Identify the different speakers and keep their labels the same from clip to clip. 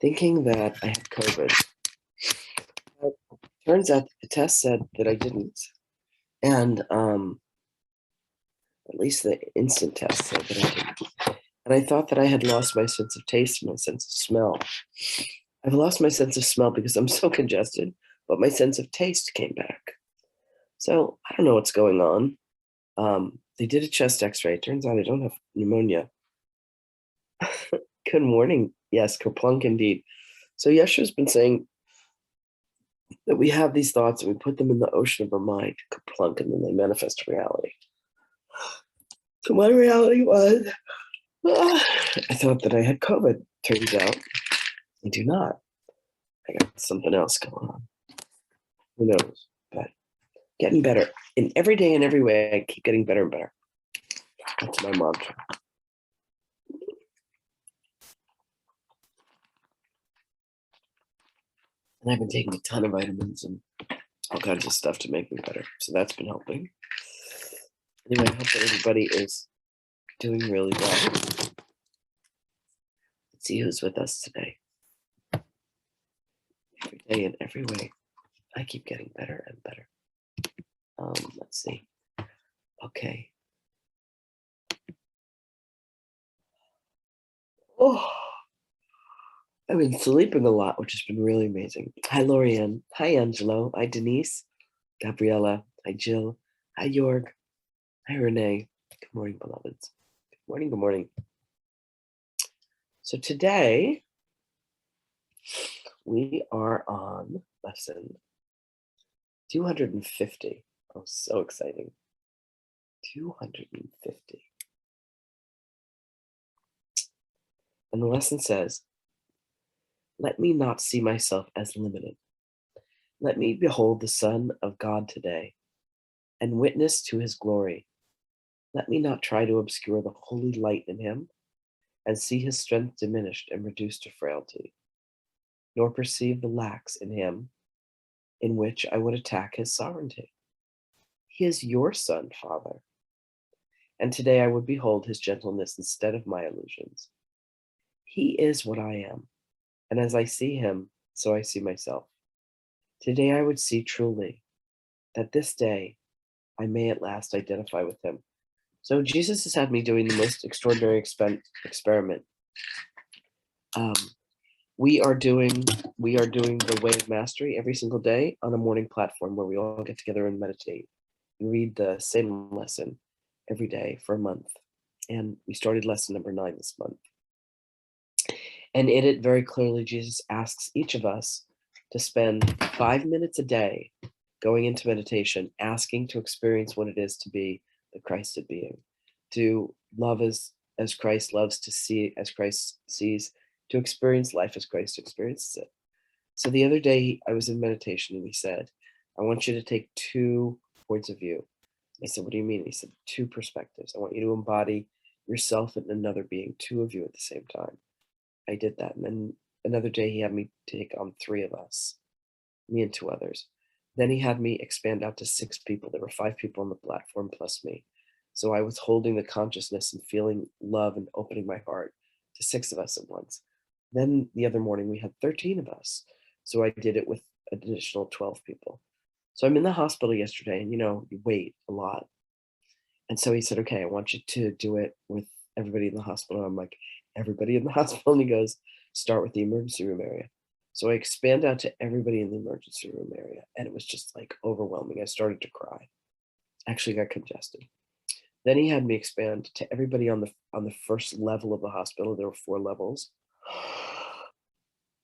Speaker 1: thinking that I had COVID. But turns out the test said that I didn't. And at least the instant test said that I didn't. And I thought that I had lost my sense of taste and my sense of smell. I've lost my sense of smell because I'm so congested, but my sense of taste came back. So I don't know what's going on. They did a chest x-ray. Turns out I don't have pneumonia. Good morning. Yes, kerplunk indeed. So Yeshua's been saying that we have these thoughts and we put them in the ocean of our mind, kerplunk, and then they manifest reality. So my reality was, I thought that I had COVID. Turns out I do not. I got something else going on. Who knows? But getting better. In every day and every way, I keep getting better and better. That's my mantra. And I've been taking a ton of vitamins and all kinds of stuff to make me better. So that's been helping. Anyway, I hope that everybody is doing really well. Let's see who's with us today. Every day and every way, I keep getting better and better. Let's see. Okay. Oh, I've been sleeping a lot, which has been really amazing. Hi, Lorianne. Hi, Angelo. Hi, Denise. Gabriella. Hi, Jill. Hi, Jorg. Hi, Renee. Good morning, beloveds. Good morning, good morning. So today, we are on lesson 250. Oh, so exciting. 250. And the lesson says, let me not see myself as limited. Let me behold the Son of God today and witness to his glory. Let me not try to obscure the holy light in him and see his strength diminished and reduced to frailty, nor perceive the lacks in him in which I would attack his sovereignty. He is your Son, Father, and today I would behold his gentleness instead of my illusions. He is what I am, and as I see him, so I see myself. Today I would see truly that this day I may at last identify with him. So Jesus has had me doing the most extraordinary experiment. We are doing the Way of Mastery every single day on a morning platform where we all get together and meditate and read the same lesson every day for a month. And we started lesson number 9 this month. And in it, very clearly, Jesus asks each of us to spend 5 minutes a day going into meditation, asking to experience what it is to be the Christed being, to love as Christ loves, to see as Christ sees, to experience life as Christ experiences it. So the other day I was in meditation and he said, I want you to take 2 points of view. I said, what do you mean? He said, 2 perspectives. I want you to embody yourself and another being, 2 of you at the same time. I did that. And then another day he had me take on 3 of us, me and 2 others. Then he had me expand out to 6 people. There were 5 people on the platform plus me. So I was holding the consciousness and feeling love and opening my heart to 6 of us at once. Then the other morning we had 13 of us. So I did it with an additional 12 people. So I'm in the hospital yesterday and, you wait a lot. And so he said, okay, I want you to do it with everybody in the hospital. I'm like, everybody in the hospital? And he goes, start with the emergency room area. So I expand out to everybody in the emergency room area. And it was just like overwhelming. I started to cry. Actually got congested. Then he had me expand to everybody on the first level of the hospital. There were 4 levels.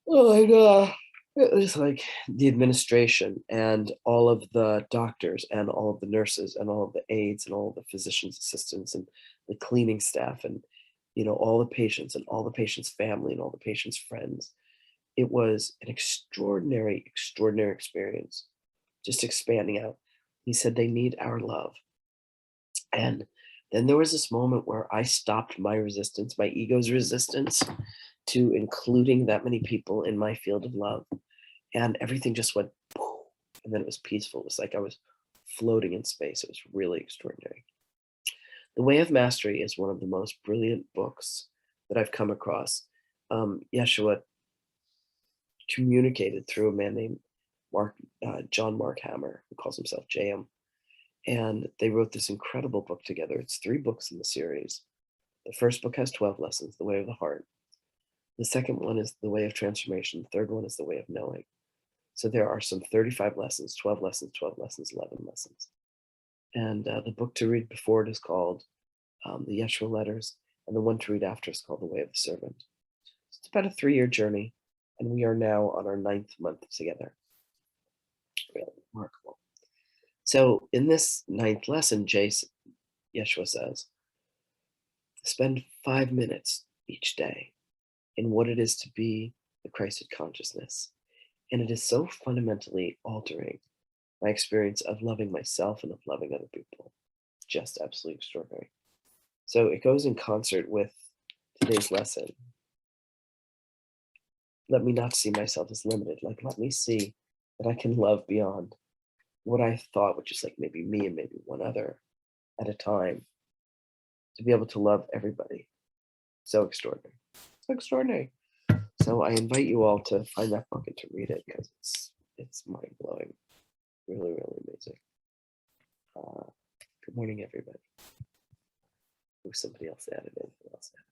Speaker 1: Oh my God. It was like the administration and all of the doctors and all of the nurses and all of the aides and all of the physician's assistants and the cleaning staff and, all the patients and all the patients' family and all the patients' friends. It was an extraordinary, extraordinary experience, just expanding out. He said they need our love. And then there was this moment where I stopped my resistance, my ego's resistance to including that many people in my field of love. And everything just went, poof, and then it was peaceful. It was like I was floating in space. It was really extraordinary. The Way of Mastery is one of the most brilliant books that I've come across. Yeshua communicated through a man named Mark, John Mark Hammer, who calls himself JM. And they wrote this incredible book together. It's 3 books in the series. The first book has 12 lessons, The Way of the Heart. The second one is The Way of Transformation. The third one is The Way of Knowing. So there are some 35 lessons, 12 lessons, 12 lessons, 11 lessons. And the book to read before it is called The Yeshua Letters, and the one to read after is called The Way of the Servant. So it's about a 3-year journey, and we are now on our 9th month together. Really remarkable. So in this 9th lesson, Yeshua says, spend 5 minutes each day in what it is to be the Christed consciousness. And it is so fundamentally altering my experience of loving myself and of loving other people. Just absolutely extraordinary. So it goes in concert with today's lesson. Let me not see myself as limited. Like, let me see that I can love beyond what I thought, which is like maybe me and maybe one other at a time, to be able to love everybody. So extraordinary. So extraordinary. So I invite you all to find that book and to read it, because it's mind-blowing. Really, really amazing. Good morning, everybody. Oh, somebody else added in. Who else added?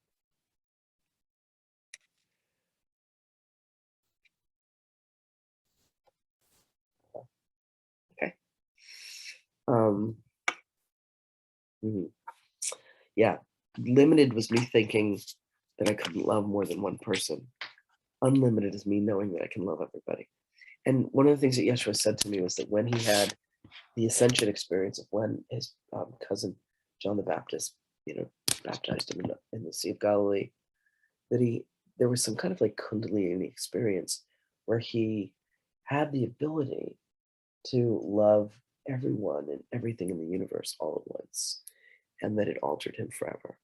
Speaker 1: Okay. Yeah, limited was me thinking that I couldn't love more than one person. Unlimited is me knowing that I can love everybody. And one of the things that Yeshua said to me was that when he had the ascension experience of when his cousin John the Baptist, baptized him in the Sea of Galilee, that there was some kind of like Kundalini experience where he had the ability to love everyone and everything in the universe all at once, and that it altered him forever.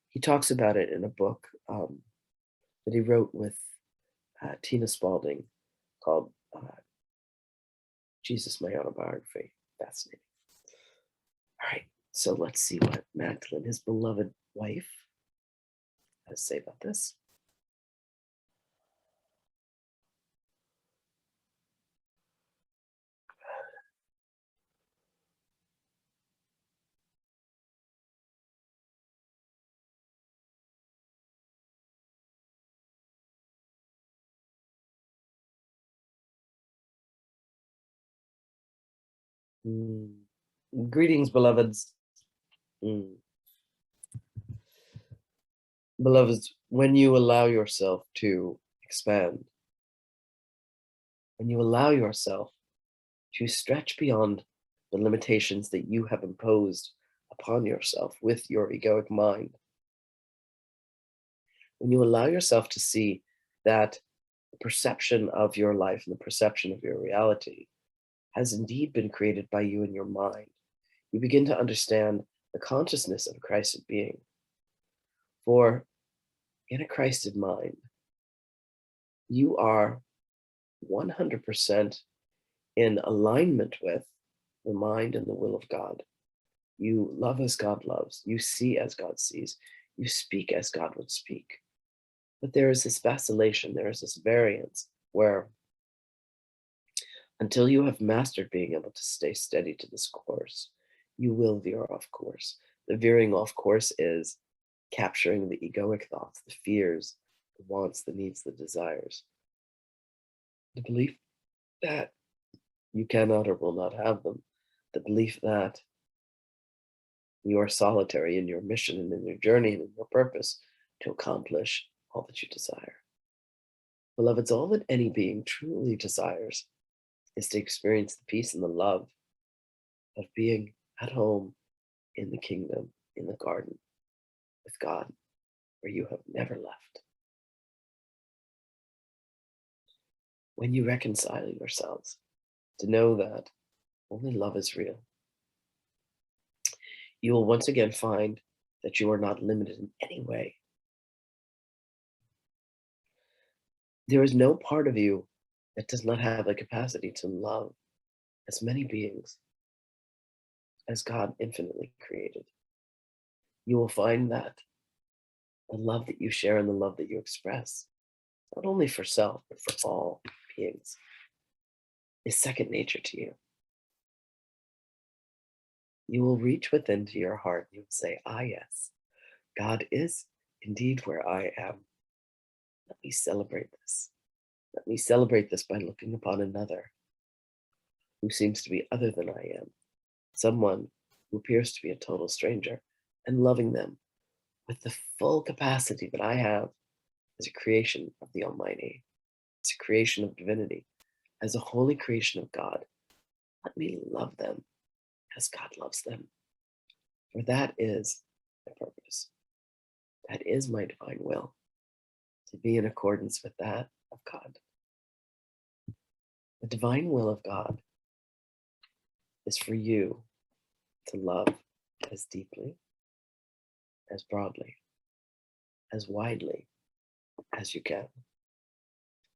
Speaker 1: He talks about it in a book that he wrote with Tina Spalding called Jesus, My Autobiography. Fascinating. All right, so let's see what Magdalene, his beloved wife, has to say about this. Greetings, beloveds. Beloveds, when you allow yourself to expand, when you allow yourself to stretch beyond the limitations that you have imposed upon yourself with your egoic mind, when you allow yourself to see that the perception of your life and the perception of your reality has indeed been created by you in your mind, you begin to understand the consciousness of a Christed being. For in a Christed mind, you are 100% in alignment with the mind and the will of God. You love as God loves. You see as God sees. You speak as God would speak. But there is this vacillation, there is this variance where until you have mastered being able to stay steady to this course, you will veer off course. The veering off course is capturing the egoic thoughts, the fears, the wants, the needs, the desires. The belief that you cannot or will not have them. The belief that you are solitary in your mission and in your journey and in your purpose to accomplish all that you desire. Beloveds, all that any being truly desires is to experience the peace and the love of being at home in the kingdom, in the garden, with God, where you have never left. When you reconcile yourselves to know that only love is real, you will once again find that you are not limited in any way. There is no part of you that does not have the capacity to love as many beings as God infinitely created. You will find that the love that you share and the love that you express not only for self, but for all beings, is second nature to you. You will reach within to your heart. You will say, ah, yes, God is indeed where I am. Let me celebrate this. Let me celebrate this by looking upon another who seems to be other than I am, someone who appears to be a total stranger, and loving them with the full capacity that I have as a creation of the Almighty, as a creation of divinity, as a holy creation of God. Let me love them as God loves them. For that is my purpose. That is my divine will, to be in accordance with that of God. The divine will of God is for you to love as deeply, as broadly, as widely as you can.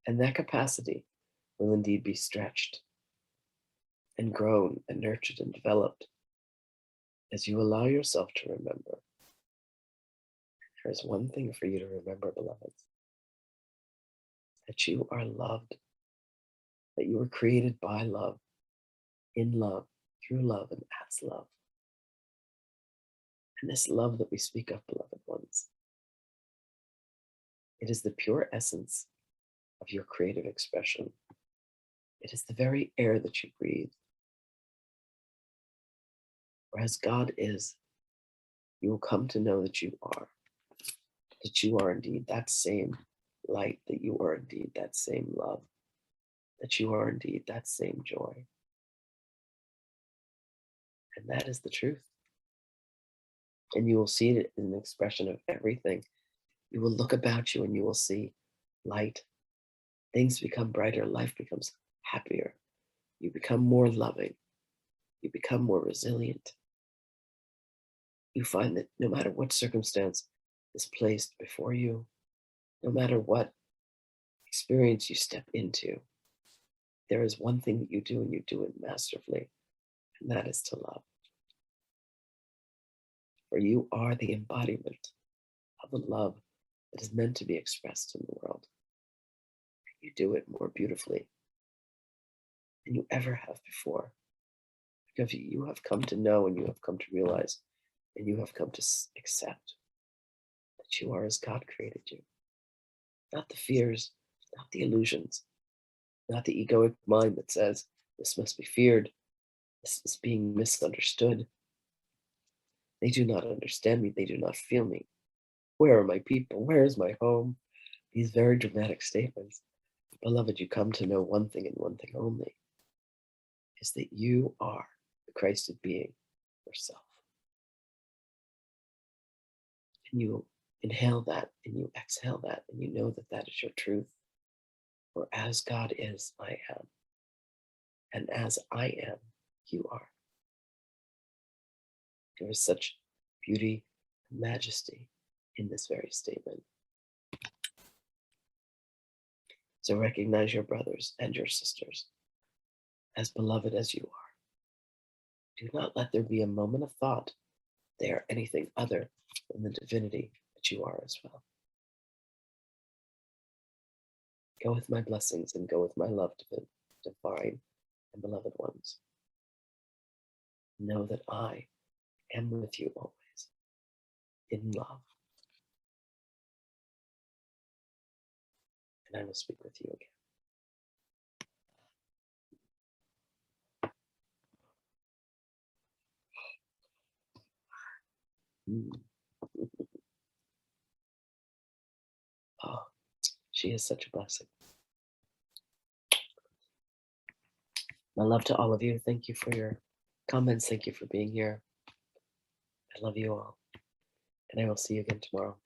Speaker 1: And that capacity will indeed be stretched and grown and nurtured and developed as you allow yourself to remember. There is one thing for you to remember, beloveds, that you are loved, that you were created by love, in love, through love, and as love. And this love that we speak of, beloved ones, it is the pure essence of your creative expression. It is the very air that you breathe. For as God is, you will come to know that you are indeed that same light, that you are indeed that same love, that you are indeed that same joy. And that is the truth. And you will see it in the expression of everything. You will look about you and you will see light. Things become brighter, life becomes happier. You become more loving. You become more resilient. You find that no matter what circumstance is placed before you, no matter what experience you step into, there is one thing that you do and you do it masterfully, and that is to love. For you are the embodiment of the love that is meant to be expressed in the world. You do it more beautifully than you ever have before, because you have come to know and you have come to realize and you have come to accept that you are as God created you. Not the fears, not the illusions, not the egoic mind that says this must be feared, this is being misunderstood. They do not understand me, they do not feel me. Where are my people? Where is my home? These very dramatic statements. Beloved, you come to know one thing and one thing only, is that you are the Christed being yourself. And you inhale that and you exhale that, and you know that that is your truth. For as God is, I am. And as I am, you are. There is such beauty and majesty in this very statement. So recognize your brothers and your sisters as beloved as you are. Do not let there be a moment of thought they are anything other than the divinity that you are as well. Go with my blessings and go with my love, divine and beloved ones. Know that I am with you always, in love. And I will speak with you again. Oh, she is such a blessing. My love to all of you. Thank you for your comments. Thank you for being here. I love you all. And I will see you again tomorrow.